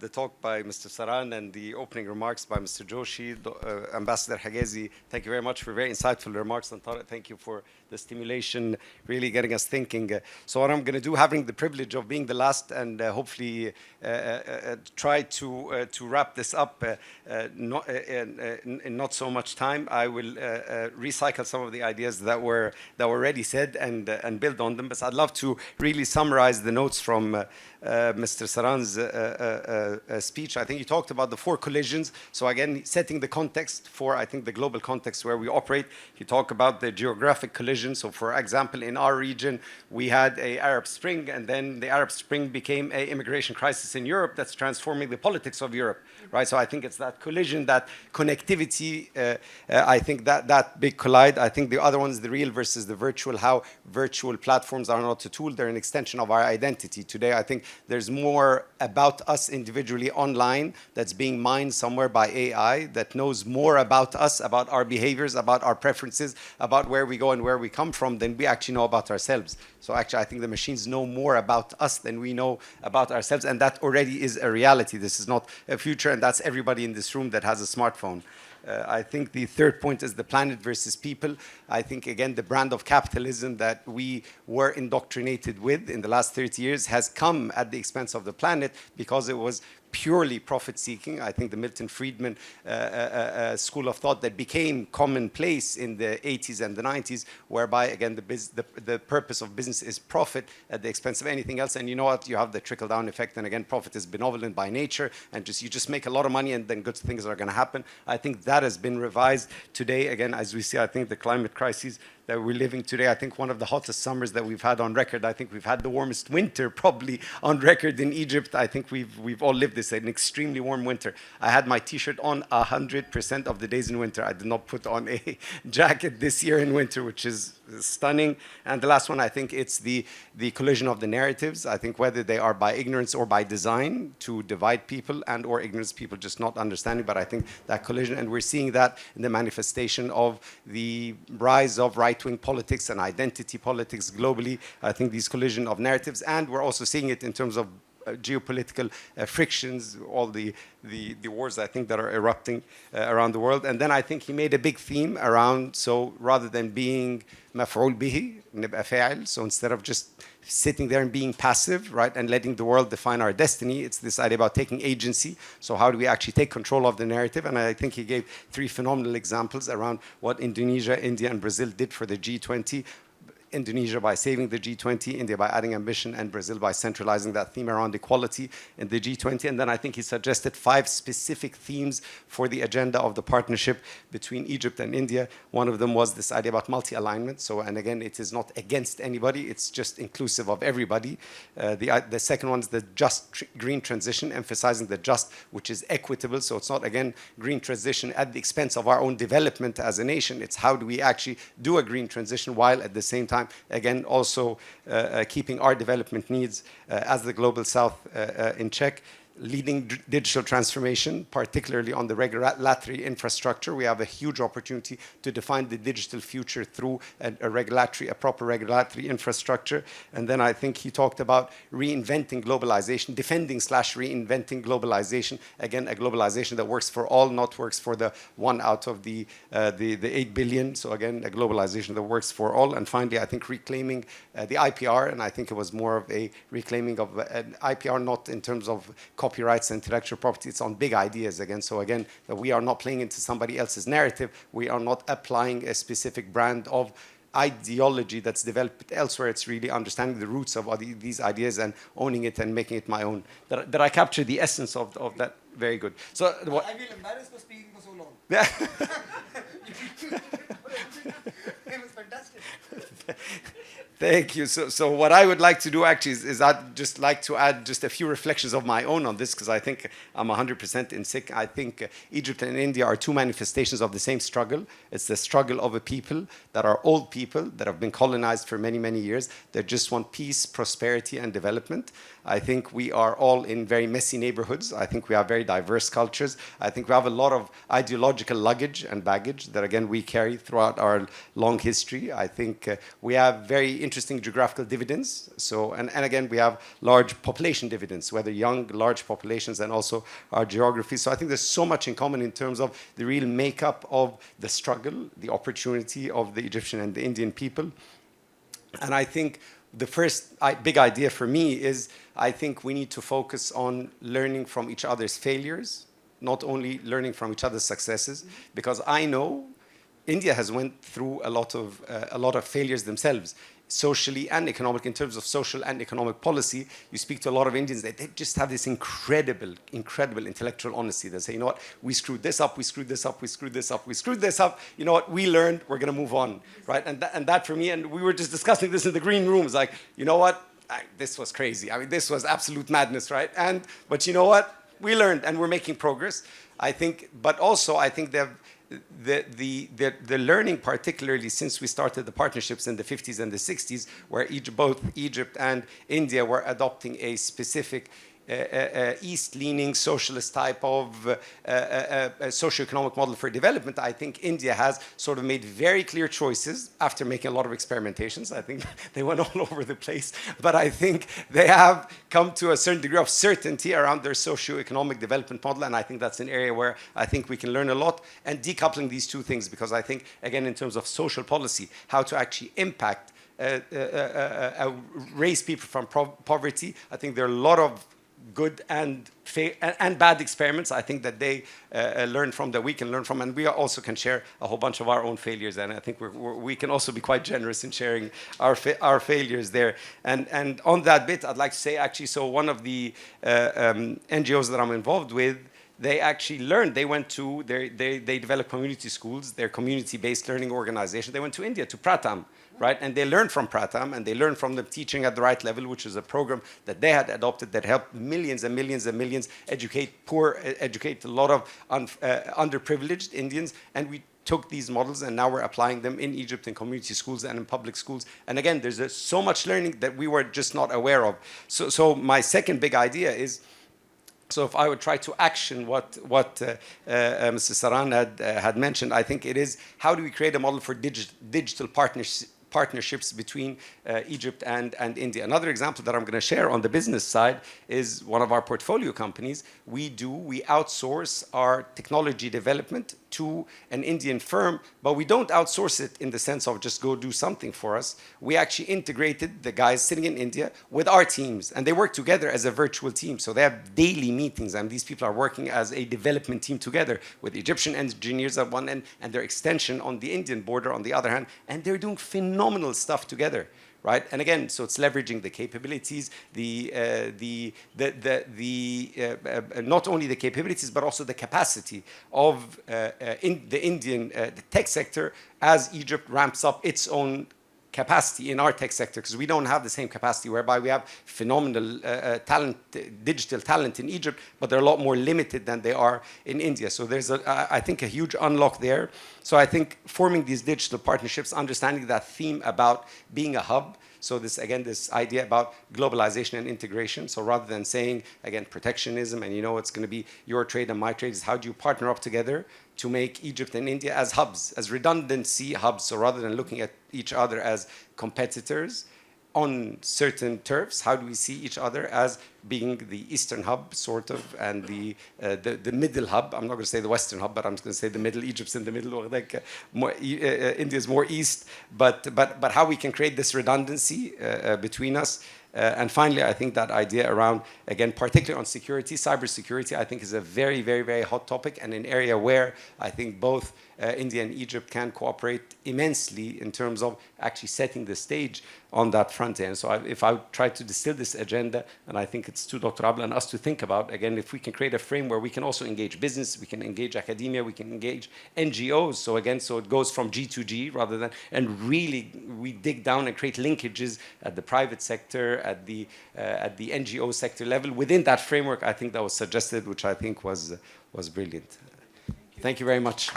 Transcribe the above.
The talk by Mr. Saran and the opening remarks by Mr. Joshi, Ambassador Hagazi, thank you very much for very insightful remarks. And Tariq, thank you for the stimulation, really getting us thinking. So what I'm going to do, having the privilege of being the last and hopefully try to wrap this up in not so much time, I will recycle some of the ideas that were already said and build on them. But I'd love to really summarize the notes from Mr. Saran's speech. I think he talked about the four collisions. So again, setting the context for, I think, the global context where we operate. He talked about the geographic collision. So for example, in our region, we had an Arab Spring, and then the Arab Spring became an immigration crisis in Europe that's transforming the politics of Europe, right? So I think it's that collision, that connectivity, I think that big collide. I think the other one is the real versus the virtual, how virtual platforms are not a tool, they're an extension of our identity. Today, I think there's more about us individually online that's being mined somewhere by AI that knows more about us, about our behaviors, about our preferences, about where we go and where we come from than we actually know about ourselves. So actually, I think the machines know more about us than we know about ourselves, and that already is a reality. This is not a future, and that's everybody in this room that has a smartphone. I think the third point is the planet versus people. I think, again, the brand of capitalism that we were indoctrinated with in the last 30 years has come at the expense of the planet because it was purely profit-seeking. I think the Milton Friedman school of thought that became commonplace in the 80s and the 90s, whereby, again, the purpose of business is profit at the expense of anything else. And you know what? You have the trickle-down effect. And again, profit is benevolent by nature. And you just make a lot of money and then good things are going to happen. I think that has been revised today. Again, as we see, I think the climate crisis that we're living today, I think one of the hottest summers that we've had on record. I think we've had the warmest winter probably on record in Egypt. I think we've all lived this, an extremely warm winter. I had my t-shirt on 100% of the days in winter. I did not put on a jacket this year in winter, which is stunning. And the last one, I think it's the collision of the narratives. I think whether they are by ignorance or by design to divide people and or ignorance, people just not understanding. But I think that collision, and we're seeing that in the manifestation of the rise of right-wing politics and identity politics globally. I think these collision of narratives, and we're also seeing it in terms of geopolitical frictions, all the wars I think that are erupting around the world. And then I think he made a big theme around, so rather than being مفعول به نبقى فاعل, so instead of just sitting there and being passive, right, and letting the world define our destiny, it's this idea about taking agency. So how do we actually take control of the narrative? And I think he gave three phenomenal examples around what Indonesia, India, and Brazil did for the G20. Indonesia by saving the G20, India by adding ambition, and Brazil by centralizing that theme around equality in the G20. And then I think he suggested 5 specific themes for the agenda of the partnership between Egypt and India. One of them was this idea about multi-alignment. So, and again, it is not against anybody, it's just inclusive of everybody. The second one is the just green transition, emphasizing the just, which is equitable. So it's not, again, green transition at the expense of our own development as a nation. It's how do we actually do a green transition while at the same time, again, also keeping our development needs as the global south in check. Leading digital transformation, particularly on the regulatory infrastructure. We have a huge opportunity to define the digital future through a proper regulatory infrastructure. And then I think he talked about reinventing globalization, defending/reinventing globalization. Again, a globalization that works for all, not works for the one out of the 8 billion. So again, a globalization that works for all. And finally, I think reclaiming the IPR, and I think it was more of a reclaiming of an IPR, not in terms of copyrights and intellectual property, it's on big ideas again. So again, that we are not playing into somebody else's narrative. We are not applying a specific brand of ideology that's developed elsewhere. It's really understanding the roots of these ideas and owning it and making it my own. Did I capture the essence of that? Very good. So what, I feel embarrassed for speaking for so long. Yeah. It was fantastic. Thank you. So what I would like to do actually is I'd just like to add just a few reflections of my own on this, because I think I'm 100% in sync. I think Egypt and India are two manifestations of the same struggle. It's the struggle of a people that are old people that have been colonized for many, many years, that just want peace, prosperity, and development. I think we are all in very messy neighborhoods. I think we have very diverse cultures. I think we have a lot of ideological luggage and baggage that, again, we carry throughout our long history. I think we have very interesting geographical dividends. So, and again, we have large population dividends, whether young, large populations, and also our geography. So I think there's so much in common in terms of the real makeup of the struggle, the opportunity of the Egyptian and the Indian people. And I think the first big idea for me is I think we need to focus on learning from each other's failures, not only learning from each other's successes, because I know India has went through a lot of failures themselves, socially and economic. In terms of social and economic policy, you speak to a lot of Indians, they just have this incredible intellectual honesty. They say, you know what, we screwed this up, we screwed this up, we screwed this up, we screwed this up. You know what, we learned, we're going to move on, right? And that for me, and we were just discussing this in the green rooms, like, you know what, this was crazy. I mean, this was absolute madness, right? But you know what, we learned and we're making progress. I think, but also I think the learning, particularly since we started the partnerships in the 50s and the 60s, where both Egypt and India were adopting a specific East-leaning socialist type of socio-economic model for development, I think India has sort of made very clear choices after making a lot of experimentations. I think they went all over the place, but I think they have come to a certain degree of certainty around their socio-economic development model, and I think that's an area where I think we can learn a lot. And decoupling these two things, because I think, again, in terms of social policy, how to actually impact raise people from poverty, I think there are a lot of good and bad experiments, I think, that they learn from, that we can learn from, and we also can share a whole bunch of our own failures, and I think we can also be quite generous in sharing our failures there. And on that bit, I'd like to say, actually, so one of the NGOs that I'm involved with, they actually learned, they developed community schools, their community-based learning organization. They went to India, to Pratham, right? And they learned from Pratham, and they learned from the teaching at the right level, which is a program that they had adopted that helped millions and millions and millions educate a lot of underprivileged Indians. And we took these models and now we're applying them in Egypt in community schools and in public schools. And again, there's so much learning that we were just not aware of. So my second big idea is, so if I would try to action what Mr. Saran had mentioned, I think it is, how do we create a model for digital partnerships between Egypt and India. Another example that I'm going to share on the business side is one of our portfolio companies. We outsource our technology development to an Indian firm, but we don't outsource it in the sense of just go do something for us. We actually integrated the guys sitting in India with our teams, and they work together as a virtual team. So they have daily meetings, and these people are working as a development team together with Egyptian engineers at one end and their extension on the Indian border on the other hand, and they're doing phenomenal stuff together. Right, and again, so it's leveraging the capabilities, not only the capabilities but also the capacity of the Indian tech sector as Egypt ramps up its own capacity in our tech sector, because we don't have the same capacity, whereby we have phenomenal digital talent in Egypt, but they're a lot more limited than they are in India. So there's, I think, a huge unlock there. So I think forming these digital partnerships, understanding that theme about being a hub. So this, again, this idea about globalization and integration. So rather than saying, again, protectionism and, you know, it's going to be your trade and my trade, is how do you partner up together to make Egypt and India as hubs, as redundancy hubs. So rather than looking at each other as competitors on certain turfs, how do we see each other as being the eastern hub, sort of, and the middle hub? I'm not going to say the western hub, but I'm just going to say the middle. Egypt's in the middle, or like India's more east. But how we can create this redundancy between us. And finally, I think that idea around, again, particularly on security, cybersecurity, I think is a very, very, very hot topic, and an area where I think both India and Egypt can cooperate immensely in terms of actually setting the stage on that front end. So if I try to distill this agenda, and I think it's to Dr. Abla and us to think about, again, if we can create a frame where we can also engage business, we can engage academia, we can engage NGOs. So again, so it goes from G to G rather than, and really we dig down and create linkages at the private sector, at the NGO sector level. Within that framework, I think that was suggested, which I think was brilliant. Thank you very much.